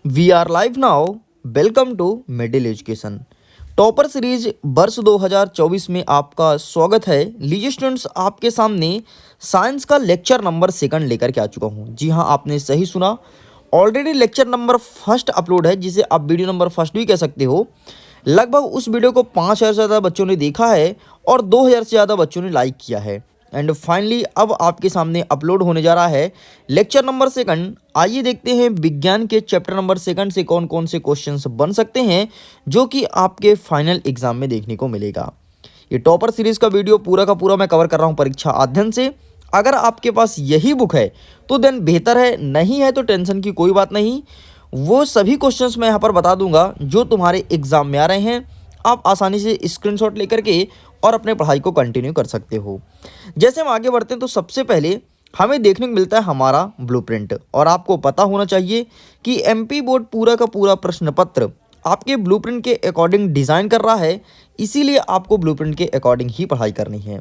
We are live now. Welcome to middle education topper series वर्ष 2024 में आपका स्वागत है। लीजिए स्टूडेंट्स, आपके सामने साइंस का लेक्चर नंबर सेकंड लेकर के आ चुका हूं। जी हां, आपने सही सुना। Already lecture number first upload है, जिसे आप वीडियो नंबर फर्स्ट भी कह सकते हो। लगभग उस वीडियो को 5,000 से ज़्यादा बच्चों ने देखा है और 2,000 से ज़्यादा बच्चों ने लाइक किया है। एंड फाइनली अब आपके सामने अपलोड होने जा रहा है लेक्चर नंबर सेकंड। आइए देखते हैं विज्ञान के चैप्टर नंबर सेकंड से कौन कौन से क्वेश्चंस बन सकते हैं जो कि आपके फाइनल एग्जाम में देखने को मिलेगा। ये टॉपर सीरीज का वीडियो पूरा का पूरा मैं कवर कर रहा हूँ परीक्षा अध्ययन से। अगर आपके पास यही बुक है तो देन बेहतर है, नहीं है तो टेंशन की कोई बात नहीं। वो सभी क्वेश्चंस मैं यहाँ पर बता दूंगा जो तुम्हारे एग्जाम में आ रहे हैं। आप आसानी से स्क्रीनशॉट लेकर के और अपने पढ़ाई को कंटिन्यू कर सकते हो। जैसे हम आगे बढ़ते हैं तो सबसे पहले हमें देखने को मिलता है हमारा ब्लूप्रिंट। और आपको पता होना चाहिए कि एमपी बोर्ड पूरा का पूरा प्रश्न पत्र आपके ब्लूप्रिंट के अकॉर्डिंग डिज़ाइन कर रहा है, इसीलिए आपको ब्लूप्रिंट के अकॉर्डिंग ही पढ़ाई करनी है।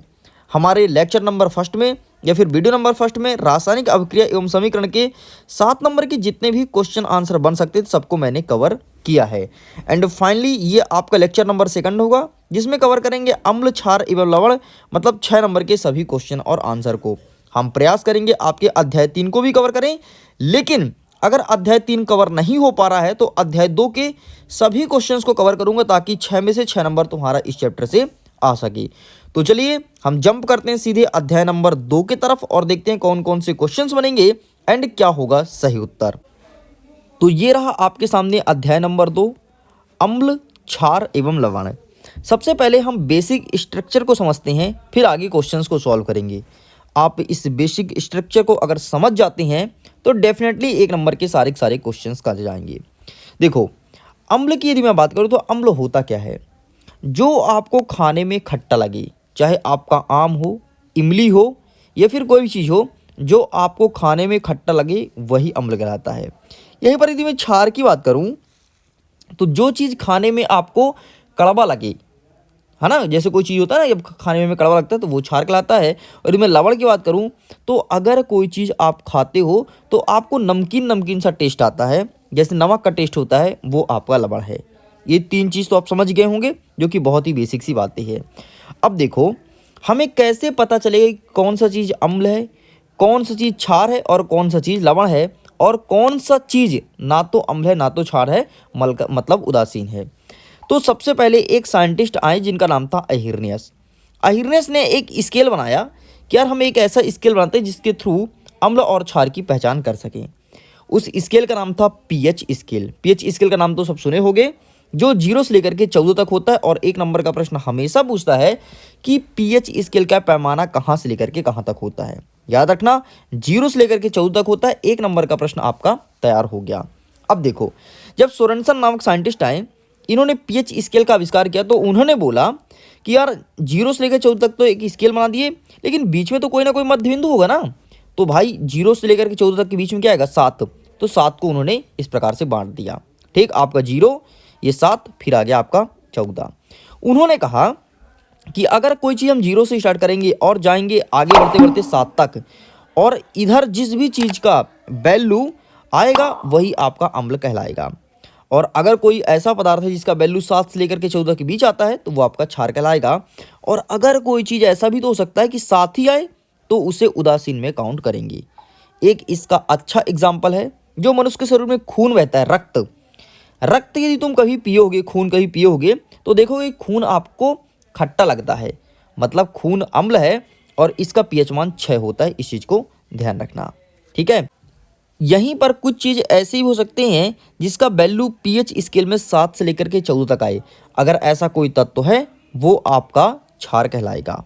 हमारे लेक्चर नंबर फर्स्ट में या फिर वीडियो नंबर फर्स्ट में रासायनिक अभिक्रिया एवं समीकरण के 7 नंबर के जितने भी क्वेश्चन आंसर बन सकते थे सबको मैंने कवर किया है। एंड फाइनली ये आपका लेक्चर नंबर सेकंड होगा, जिसमें कवर करेंगे अम्ल, क्षार एवं लवण, मतलब 6 नंबर के सभी क्वेश्चन और आंसर को। हम प्रयास करेंगे आपके अध्याय 3 को भी कवर करें, लेकिन अगर अध्याय 3 कवर नहीं हो पा रहा है तो अध्याय 2 के सभी क्वेश्चंस को कवर करूंगा, ताकि 6 में से 6 नंबर तुम्हारा इस चैप्टर से आ सके। तो चलिए हम जंप करते हैं सीधे अध्याय नंबर 2 की तरफ और देखते हैं कौन कौन से क्वेश्चंस बनेंगे एंड क्या होगा सही उत्तर। तो ये रहा आपके सामने अध्याय नंबर 2, अम्ल, क्षार एवं लवण। सबसे पहले हम बेसिक स्ट्रक्चर को समझते हैं, फिर आगे क्वेश्चंस को सॉल्व करेंगे। आप इस बेसिक स्ट्रक्चर को अगर समझ जाते हैं तो डेफिनेटली 1 नंबर के सारे क्वेश्चंस कर जाएंगे। देखो, अम्ल की यदि मैं बात करूँ तो अम्ल होता क्या है? जो आपको खाने में खट्टा लगे, चाहे आपका आम हो, इमली हो या फिर कोई भी चीज़ हो, जो आपको खाने में खट्टा लगे वही अम्ल कहलाता है। यहीं पर यदि मैं क्षार की बात करूं तो जो चीज़ खाने में आपको कड़वा लगे, है ना, जैसे कोई चीज़ होता है ना, जब खाने में हमें कड़वा लगता है तो वो क्षार कहलाता है। और यदि मैं लवण की बात करूं तो अगर कोई चीज़ आप खाते हो तो आपको नमकीन नमकीन सा टेस्ट आता है, जैसे नमक का टेस्ट होता है, वो आपका लवण है। ये 3 चीज़ तो आप समझ गए होंगे, जो कि बहुत ही बेसिक सी बातें हैं। अब देखो, हमें कैसे पता चलेगा कि कौन सा चीज़ अम्ल है, कौन सा चीज़ क्षार है और कौन सा चीज़ लवण है, और कौन सा चीज़ ना तो अम्ल है ना तो क्षार है, मतलब उदासीन है। तो सबसे पहले एक साइंटिस्ट आए जिनका नाम था अहिर्नियस। अहिर्नियस ने एक स्केल बनाया कि यार हम एक ऐसा स्केल बनाते हैं जिसके थ्रू अम्ल और क्षार की पहचान कर सकें। उस स्केल का नाम था पीएच स्केल। पीएच स्केल का नाम तो सब सुने होंगे, जो 0 से लेकर के 14 तक होता है। और 1 नंबर का प्रश्न हमेशा पूछता है कि पीएच स्केल का पैमाना कहाँ से लेकर के कहाँ तक होता है। याद रखना, 0 से लेकर के 14 तक होता है। 1 नंबर का प्रश्न आपका तैयार हो गया। अब देखो, जब सोरेनसन नामक साइंटिस्ट आए, इन्होंने पीएच स्केल का आविष्कार किया, तो उन्होंने बोला कि यार 0 से लेकर 14 तक तो एक स्केल बना दिए, लेकिन बीच में तो कोई ना कोई मध्य बिंदु होगा ना। तो भाई 0 से लेकर के 14 तक के बीच में क्या आएगा? 7। तो 7 को उन्होंने इस प्रकार से बांट दिया। ठीक, आपका 0, ये 7, फिर आ गया आपका 14। उन्होंने कहा कि अगर कोई चीज़ हम 0 से स्टार्ट करेंगे और जाएंगे आगे बढ़ते बढ़ते 7 तक, और इधर जिस भी चीज़ का वैल्यू आएगा वही आपका अम्ल कहलाएगा। और अगर कोई ऐसा पदार्थ है जिसका वैल्यू 7 से लेकर के 14 के बीच आता है तो वो आपका क्षार कहलाएगा। और अगर कोई चीज़ ऐसा भी तो हो सकता है कि 7 ही आए तो उसे उदासीन में काउंट करेंगे। एक इसका अच्छा एग्जाम्पल है, जो मनुष्य के शरीर में खून बहता है, रक्त। रक्त यदि तुम कभी पियोगे, खून कभी पियोगे, तो देखोगे खून आपको खट्टा लगता है, मतलब खून अम्ल है और इसका पीएच मान 6 होता है। इस चीज़ को ध्यान रखना, ठीक है। यहीं पर कुछ चीज़ ऐसे ही हो सकते हैं जिसका वैल्यू पीएच स्केल में 7 से लेकर के 14 तक आए। अगर ऐसा कोई तत्व है वो आपका क्षार कहलाएगा।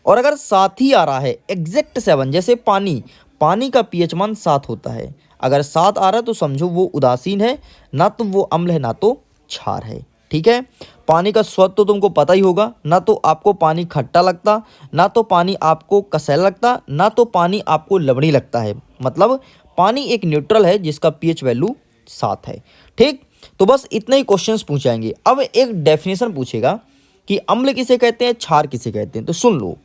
और अगर 7 ही आ रहा है, एग्जैक्ट 7, जैसे पानी, पानी का पीएच मान 7 होता है। अगर 7 आ रहा है तो समझो वो उदासीन है, ना तो वो अम्ल है ना तो क्षार है। ठीक है, पानी का स्वाद तो तुमको पता ही होगा, ना तो आपको पानी खट्टा लगता, ना तो पानी आपको कसैला लगता, ना तो पानी आपको लवणी लगता है। मतलब पानी एक न्यूट्रल है जिसका पीएच वैल्यू 7 है। ठीक, तो बस इतने ही क्वेश्चंस पूछाएंगे। अब एक डेफिनेशन पूछेगा कि अम्ल किसे कहते हैं, क्षार किसे कहते हैं। तो सुन लो,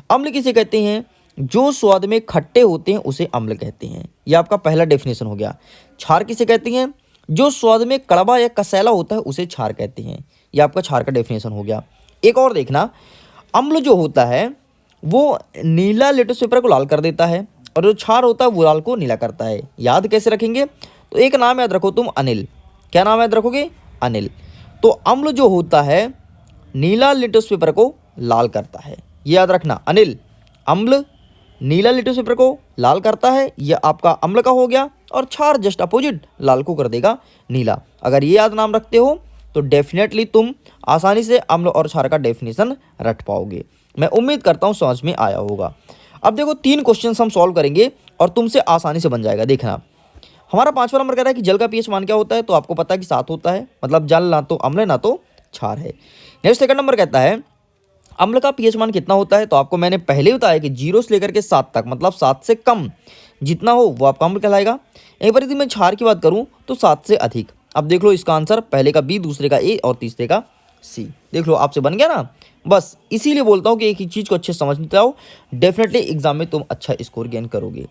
अम्ल किसे कहते हैं? जो स्वाद में खट्टे होते हैं उसे अम्ल कहते हैं। यह आपका पहला डेफिनेशन हो गया। क्षार किसे कहते हैं? जो स्वाद में कड़वा या कसैला होता है उसे क्षार कहते हैं। ये आपका क्षार का डेफिनेशन हो गया। एक और देखना, अम्ल जो होता है वो नीला लिटमस पेपर को लाल कर देता है और जो क्षार होता है वो लाल को नीला करता है। याद कैसे रखेंगे? तो एक नाम याद रखो तुम, अनिल। क्या नाम याद रखोगे? अनिल। तो अम्ल जो होता है नीला लिटमस पेपर को लाल करता है, ये याद रखना। अनिल, अम्ल नीला लिटमस पेपर को लाल करता है, ये आपका अम्ल का हो गया। और क्षार जस्ट अपोजिट, लाल को कर देगा नीला। अगर ये याद नाम रखते हो तो डेफिनेटली तुम आसानी से अम्ल और क्षार का डेफिनेशन रट पाओगे। मैं उम्मीद करता हूँ समझ में आया होगा। अब देखो 3 क्वेश्चन हम सॉल्व करेंगे और तुमसे आसानी से बन जाएगा। देखना, हमारा 5वां नंबर कह रहा है कि जल का पीएच मान क्या होता है, तो आपको पता है कि 7 होता है, मतलब जल ना तो अम्ल ना तो क्षार है। नेक्स्ट सेकंड नंबर कहता है अम्ल का पीएच मान कितना होता है, तो आपको मैंने पहले ही बताया कि 0 से लेकर के 7 तक, मतलब 7 से कम जितना हो वो आपका अम्ल कहलाएगा। एक बार यदि मैं क्षार की बात करूं तो 7 से अधिक। अब देख लो इसका आंसर, पहले का बी, दूसरे का ए और तीसरे का सी। देख लो आपसे बन गया ना। बस इसीलिए बोलता हूँ कि एक ही चीज़ को अच्छे से समझते आओ, डेफिनेटली एग्जाम में तुम अच्छा स्कोर गेन करोगे।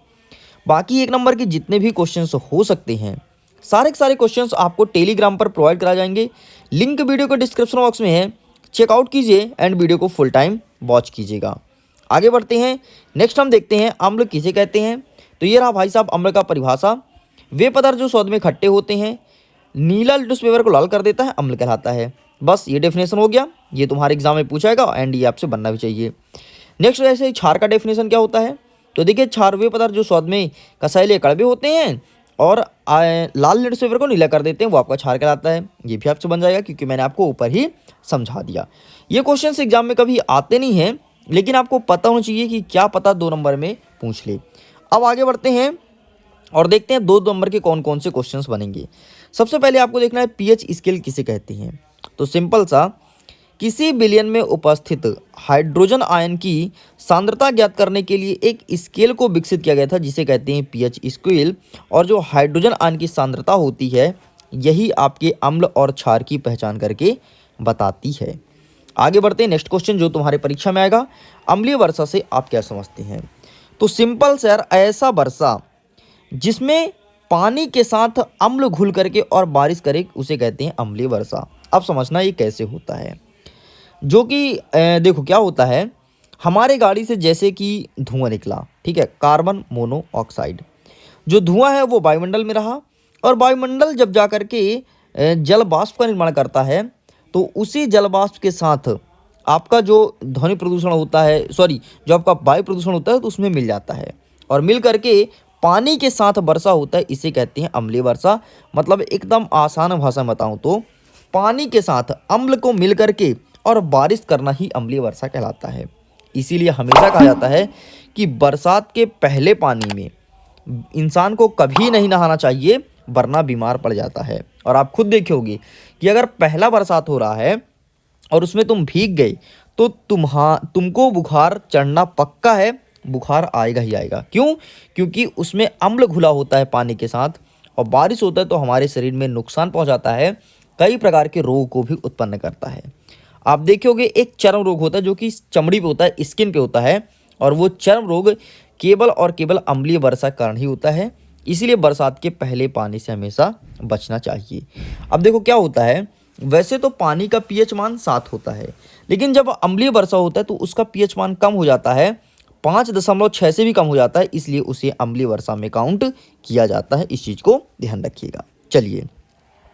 बाकी 1 नंबर के जितने भी क्वेश्चंस हो सकते हैं, सारे के सारे क्वेश्चंस आपको टेलीग्राम पर प्रोवाइड कराए जाएंगे। लिंक वीडियो के डिस्क्रिप्शन बॉक्स में है, चेकआउट कीजिए एंड वीडियो को फुल टाइम वॉच कीजिएगा। आगे बढ़ते हैं। नेक्स्ट हम देखते हैं अम्ल किसे कहते हैं। तो ये रहा भाई साहब अम्ल का परिभाषा। वे पदार्थ जो स्वाद में खट्टे होते हैं, नीला लिटमस पेपर को लाल कर देता है, अम्ल कहलाता है। बस ये डेफिनेशन हो गया, ये तुम्हारे एग्जाम में पूछा जाएगा एंड ये आपसे बनना भी चाहिए। नेक्स्ट ऐसे क्षार का डेफिनेशन क्या होता है, तो देखिए क्षार वे पदार्थ जो स्वाद में कसैले कड़वे होते हैं और लाल लिटमस पेपर को नीला कर देते हैं, वो आपका क्षार कहलाता है। ये भी आपसे बन जाएगा क्योंकि मैंने आपको ऊपर ही समझा दिया। ये क्वेश्चन एग्जाम में कभी आते नहीं हैं, लेकिन आपको पता होना चाहिए कि क्या पता 2 नंबर में पूछ ले। अब आगे बढ़ते हैं और देखते हैं 2 नंबर के कौन कौन से क्वेश्चंस बनेंगे। सबसे पहले आपको देखना है पीएच स्केल किसे कहते हैं। तो सिंपल सा, किसी विलयन में उपस्थित हाइड्रोजन आयन की सांद्रता ज्ञात करने के लिए एक स्केल को विकसित किया गया था जिसे कहते हैं पीएच स्केल। और जो हाइड्रोजन आयन की सांद्रता होती है यही आपके अम्ल और क्षार की पहचान करके बताती है। आगे बढ़ते हैं। नेक्स्ट क्वेश्चन जो तुम्हारे परीक्षा में आएगा, अम्लीय वर्षा से आप क्या समझते हैं। तो सिंपल सर, ऐसा वर्षा जिसमें पानी के साथ अम्ल घुल करके और बारिश करे उसे कहते हैं अम्लीय वर्षा। अब समझना ये कैसे होता है। जो कि देखो क्या होता है, हमारे गाड़ी से जैसे कि धुआं निकला, ठीक है, कार्बन मोनोऑक्साइड, जो धुआं है वो वायुमंडल में रहा और वायुमंडल जब जा कर के जल वाष्प का निर्माण करता है तो उसी जल वाष्प के साथ आपका जो ध्वनि प्रदूषण होता है, सॉरी जो आपका वायु प्रदूषण होता है तो उसमें मिल जाता है और मिल करके पानी के साथ वर्षा होता है, इसे कहते हैं अम्लीय वर्षा। मतलब एकदम आसान भाषा में बताऊँ तो पानी के साथ अम्ल को मिल करके और बारिश करना ही अम्लीय वर्षा कहलाता है। इसीलिए हमेशा कहा जाता है कि बरसात के पहले पानी में इंसान को कभी नहीं नहाना चाहिए वरना बीमार पड़ जाता है। और आप खुद देखोगे कि अगर पहला बरसात हो रहा है और उसमें तुम भीग गए तो तुमको बुखार चढ़ना पक्का है, बुखार आएगा ही आएगा। क्यों? क्योंकि उसमें अम्ल घुला होता है पानी के साथ और बारिश होता है तो हमारे शरीर में नुकसान पहुंचाता है, कई प्रकार के रोग को भी उत्पन्न करता है। आप देखोगे एक चर्म रोग होता है जो कि चमड़ी पे होता है, स्किन पे होता है, और वो चर्म रोग केवल और केवल अम्लीय वर्षा के कारण ही होता है। इसीलिए बरसात के पहले पानी से हमेशा बचना चाहिए। अब देखो क्या होता है, वैसे तो पानी का पीएच मान 7 होता है, लेकिन जब अम्लीय वर्षा होता है तो उसका पीएच मान कम हो जाता है, 5.6 से भी कम हो जाता है, इसलिए उसे अम्लीय वर्षा में काउंट किया जाता है। इस चीज़ को ध्यान रखिएगा। चलिए,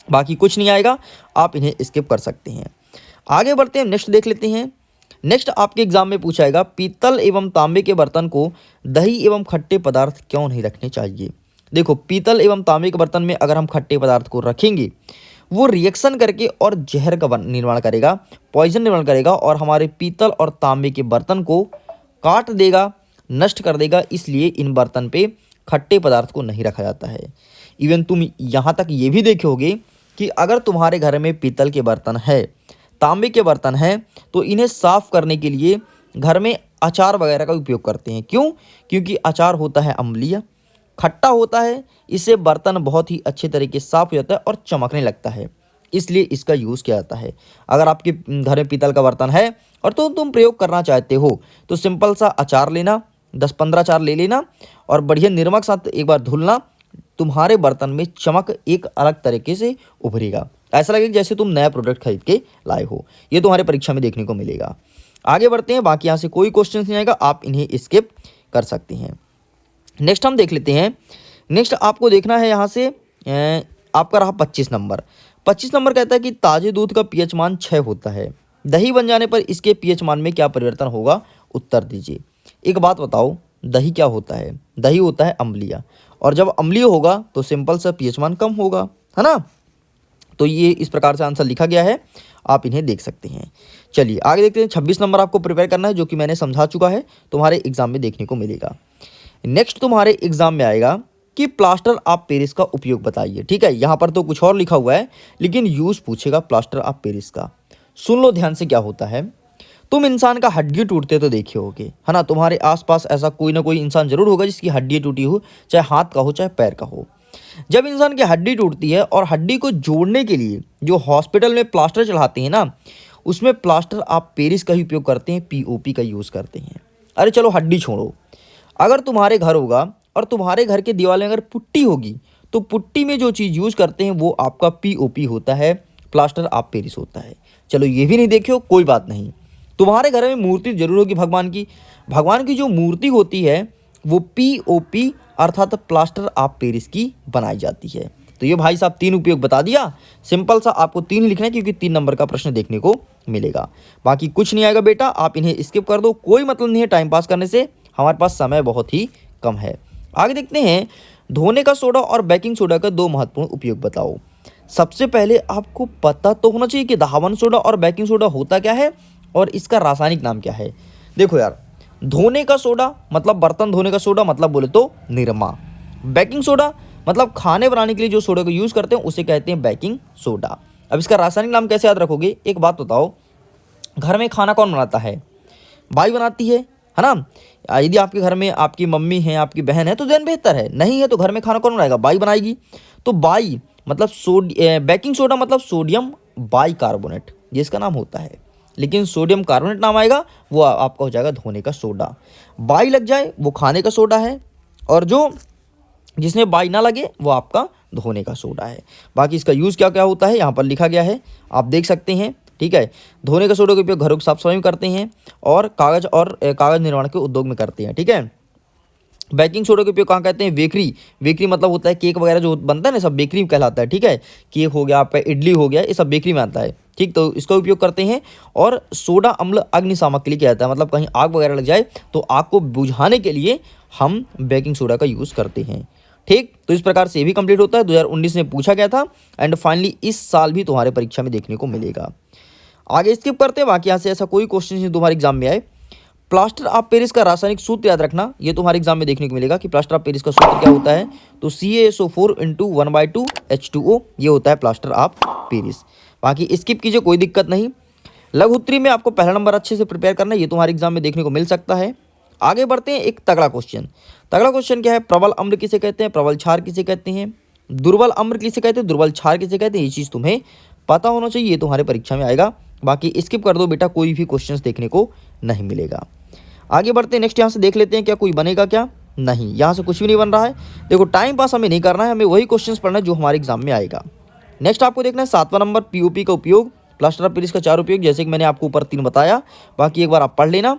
बाकी कुछ नहीं आएगा, आप इन्हें स्किप कर सकते हैं। आगे बढ़ते हैं, नेक्स्ट देख लेते हैं। नेक्स्ट आपके एग्जाम में पूछाएगा पीतल एवं तांबे के बर्तन को दही एवं खट्टे पदार्थ क्यों नहीं रखने चाहिए। देखो, पीतल एवं तांबे के बर्तन में अगर हम खट्टे पदार्थ को रखेंगे वो रिएक्शन करके और जहर का निर्माण करेगा, पॉइजन निर्माण करेगा और हमारे पीतल और तांबे के बर्तन को काट देगा, नष्ट कर देगा। इसलिए इन बर्तन पे खट्टे पदार्थ को नहीं रखा जाता है। इवन तुम यहाँ तक ये भी देखोगे कि अगर तुम्हारे घर में पीतल के बर्तन है, तांबे के बर्तन हैं, तो इन्हें साफ करने के लिए घर में अचार वगैरह का उपयोग करते हैं। क्यों? क्योंकि अचार होता है अम्लीय, खट्टा होता है, इससे बर्तन बहुत ही अच्छे तरीके से साफ हो जाता है और चमकने लगता है, इसलिए इसका यूज़ किया जाता है। अगर आपके घर में पीतल का बर्तन है और तो तुम प्रयोग करना चाहते हो तो सिंपल सा अचार लेना, 10-15 अचार ले लेना और बढ़िया नमक साथ एक बार धुलना, तुम्हारे बर्तन में चमक एक अलग तरीके से उभरेगा। ऐसा लगेगा जैसे तुम नया प्रोडक्ट खरीद के लाए हो। ये तुम्हारे परीक्षा में देखने को मिलेगा। आगे बढ़ते हैं, बाकी यहाँ से कोई क्वेश्चन नहीं आएगा, आप इन्हें स्किप कर सकते हैं। नेक्स्ट हम देख लेते हैं। नेक्स्ट आपको देखना है यहाँ से आपका रहा 25 नंबर। 25 नंबर कहता है कि ताजे दूध का पीएच मान 6 होता है, दही बन जाने पर इसके पीएच मान में क्या परिवर्तन होगा? उत्तर दीजिए। एक बात बताओ, दही क्या होता है? दही होता है अम्लीय, और जब अम्लीय होगा तो सिंपल सा पीएच मान कम होगा, है ना। तो ये इस प्रकार से आंसर लिखा गया है, आप इन्हें देख सकते हैं। चलिए आगे देखते हैं। 26 नंबर आपको प्रिपेयर करना है, जो कि मैंने समझा चुका है, तुम्हारे एग्जाम में देखने को मिलेगा। नेक्स्ट तुम्हारे एग्जाम में आएगा कि प्लास्टर ऑफ पेरिस का उपयोग बताइए। ठीक है, यहाँ पर तो कुछ और लिखा हुआ है, लेकिन यूज पूछेगा प्लास्टर ऑफ पेरिस का। सुन लो ध्यान से क्या होता है। तुम इंसान का हड्डी टूटते तो देखे होगे, है ना। तुम्हारे आसपास ऐसा कोई ना कोई इंसान जरूर होगा जिसकी हड्डी टूटी हो, चाहे हाथ का हो चाहे पैर का हो। जब इंसान की हड्डी टूटती है और हड्डी को जोड़ने के लिए जो हॉस्पिटल में प्लास्टर चढ़ाते हैं ना, उसमें प्लास्टर ऑफ पेरिस का ही उपयोग करते हैं, पीओपी का यूज़ करते हैं। अरे चलो हड्डी छोड़ो, अगर तुम्हारे घर होगा और तुम्हारे घर के दीवार में अगर पुट्टी होगी, तो पुट्टी में जो चीज़ यूज़ करते हैं वो आपका पीओपी होता है, प्लास्टर ऑफ पेरिस होता है। चलो ये भी नहीं देखियो, कोई बात नहीं। तुम्हारे घर में मूर्ति जरूर होगी भगवान की, भगवान की जो मूर्ति होती है वो पीओपी अर्थात प्लास्टर ऑफ पेरिस की बनाई जाती है। तो ये भाई साहब 3 उपयोग बता दिया। सिंपल सा आपको 3 लिखना है, क्योंकि 3 नंबर का प्रश्न देखने को मिलेगा। बाकी कुछ नहीं आएगा बेटा, आप इन्हें स्किप कर दो, कोई मतलब नहीं है टाइम पास करने से, हमारे पास समय बहुत ही कम है। आगे देखते हैं। धोने का सोडा और बेकिंग सोडा का 2 महत्वपूर्ण उपयोग बताओ। सबसे पहले आपको पता तो होना चाहिए कि धावन सोडा और बेकिंग सोडा होता क्या है और इसका रासायनिक नाम क्या है। देखो यार, धोने का सोडा मतलब बर्तन धोने का सोडा, मतलब बोले तो निरमा। बेकिंग सोडा मतलब खाने बनाने के लिए जो सोडा को यूज़ करते हैं उसे कहते हैं बेकिंग सोडा। अब इसका रासायनिक नाम कैसे याद रखोगे? एक बात बताओ, घर में खाना कौन बनाता है? बाई बनाती है ना। यदि आपके घर में आपकी मम्मी है, आपकी बहन है, तो देन बेहतर है, नहीं है तो घर में खाना कौन बनाएगा? बाई बनाएगी। तो बाई मतलब बेकिंग सोडा मतलब सोडियम बाइकार्बोनेट, ये इसका नाम होता है। लेकिन सोडियम कार्बोनेट नाम आएगा, वो आपका हो जाएगा धोने का सोडा। बाई लग जाए वो खाने का सोडा है, और जो जिसमें बाई ना लगे वो आपका धोने का सोडा है। बाकी इसका यूज़ क्या क्या होता है यहाँ पर लिखा गया है, आप देख सकते हैं। ठीक है, धोने का सोडा का उपयोग घरों की साफ सफाई में करते हैं और कागज़ निर्माण के उद्योग में करते हैं। ठीक है, बेकिंग सोडा का उपयोग कहाँ कहते हैं? बेकरी। बेकरी मतलब होता है केक वगैरह जो बनता है ना, सब बेकरी कहलाता है। ठीक है, केक हो गया, आपका इडली हो गया, ये सब बेकरी में आता है। ठीक, तो इसका उपयोग करते हैं। और सोडा अम्ल अग्निशामक के लिए क्या जाता है, मतलब कहीं आग वगैरह लग जाए तो आग को बुझाने के लिए हम बेकिंग सोडा का यूज़ करते हैं। ठीक, तो इस प्रकार से ये भी कंप्लीट होता है। 2019 में पूछा गया था, एंड फाइनली इस साल भी तुम्हारे परीक्षा में देखने को मिलेगा। आगे स्किप करते हैं, बाकी यहाँ से ऐसा कोई क्वेश्चन नहीं तुम्हारे एग्जाम में आए। प्लास्टर ऑफ पेरिस का रासायनिक सूत्र याद रखना, ये तुम्हारे एग्जाम में देखने को मिलेगा कि प्लास्टर ऑफ पेरिस का सूत्र क्या होता है। तो CaSO4 × 1/2 H2O, ये होता है प्लास्टर ऑफ पेरिस। बाकी स्किप कीजिए, कोई दिक्कत नहीं। लघु उत्तरी में आपको पहला नंबर अच्छे से प्रिपेयर करना है, ये तुम्हारे एग्जाम में देखने को मिल सकता है। आगे बढ़ते हैं, एक तगड़ा क्वेश्चन। तगड़ा क्वेश्चन क्या है? प्रबल अम्ल किसे कहते हैं, प्रबल क्षार किसे कहते हैं, दुर्बल अम्ल किसे कहते हैं, दुर्बल क्षार किसे कहते हैं, ये चीज़ तुम्हें पता होना चाहिए, ये तुम्हारे परीक्षा में आएगा। बाकी स्किप कर दो बेटा, कोई भी क्वेश्चंस देखने को नहीं मिलेगा। आगे बढ़ते हैं। नेक्स्ट यहाँ से देख लेते हैं क्या कोई बनेगा क्या? नहीं, यहाँ से कुछ भी नहीं बन रहा है। देखो टाइम पास हमें नहीं करना है, हमें वही क्वेश्चंस पढ़ना है जो हमारे एग्जाम में आएगा। नेक्स्ट आपको देखना है 7वां नंबर, पीओपी का उपयोग, प्लास्टर ऑफ पेरिस का 4 उपयोग, जैसे कि मैंने आपको ऊपर 3 बताया, बाकी एक बार आप पढ़ लेना।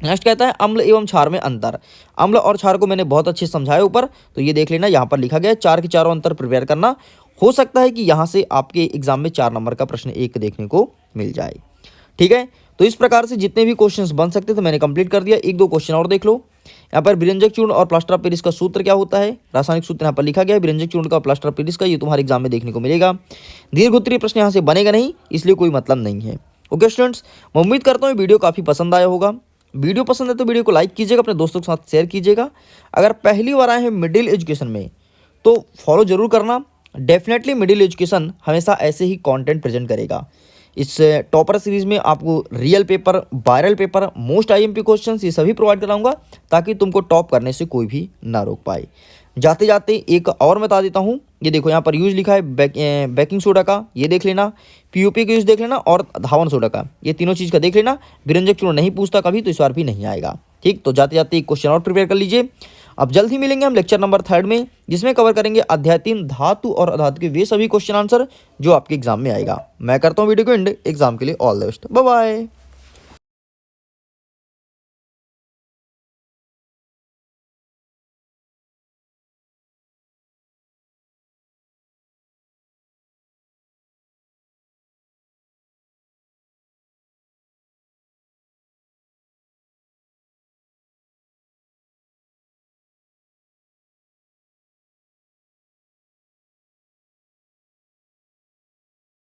नेक्स्ट कहता है अम्ल एवं क्षार में अंतर। अम्ल और क्षार को मैंने बहुत अच्छे से समझाया ऊपर, तो ये देख लेना, यहाँ पर लिखा गया है 4 के चारों अंतर प्रिपेयर करना। हो सकता है कि यहाँ से आपके एग्जाम में 4 नंबर का प्रश्न 1 देखने को मिल जाए। ठीक है, तो इस प्रकार से जितने भी क्वेश्चंस बन सकते थे मैंने कंप्लीट कर दिया। 1-2 क्वेश्चन और देख लो। यहाँ पर विरंजक चूर्ण और प्लास्टर ऑफ पेरिस का सूत्र क्या होता है, रासायनिक सूत्र यहाँ पर लिखा गया है विरंजक चूर्ण का, प्लास्टर ऑफ पेरिस का, ये तुम्हारे एग्जाम में देखने को मिलेगा। दीर्घ उत्तरीय प्रश्न यहाँ से बनेगा नहीं, इसलिए कोई मतलब नहीं है। ओके स्टूडेंट्स, मैं उम्मीद करता हूँ वीडियो काफ़ी पसंद आया होगा। वीडियो पसंद है तो वीडियो को लाइक कीजिएगा, अपने दोस्तों के साथ शेयर कीजिएगा। अगर पहली बार आए हैं मिडिल एजुकेशन में तो फॉलो जरूर करना। डेफिनेटली मिडिल एजुकेशन हमेशा ऐसे ही कंटेंट प्रेजेंट करेगा। इस टॉपर सीरीज में आपको real paper, viral paper, most IMP questions ये सभी प्रोवाइड कराऊंगा, ताकि तुमको टॉप करने से कोई भी ना रोक पाए। जाते जाते एक और बता देता हूँ, ये देखो यहाँ पर यूज लिखा है बेकिंग सोडा का, ये देख लेना, पीओपी का यूज देख लेना, और धावन सोडा का, ये तीनों चीज़ का देख लेना। विरंजक चूर्ण नहीं पूछता कभी, तो इस बार भी नहीं आएगा। ठीक, तो जाते जाते एक क्वेश्चन और प्रिपेयर कर लीजिए। अब जल्द ही मिलेंगे हम लेक्चर नंबर 3 में, जिसमें कवर करेंगे अध्याय 3 धातु और अधातु के वे सभी क्वेश्चन आंसर जो आपके एग्जाम में आएगा। मैं करता हूँ वीडियो को एंड, एग्जाम के लिए all the best, bye bye.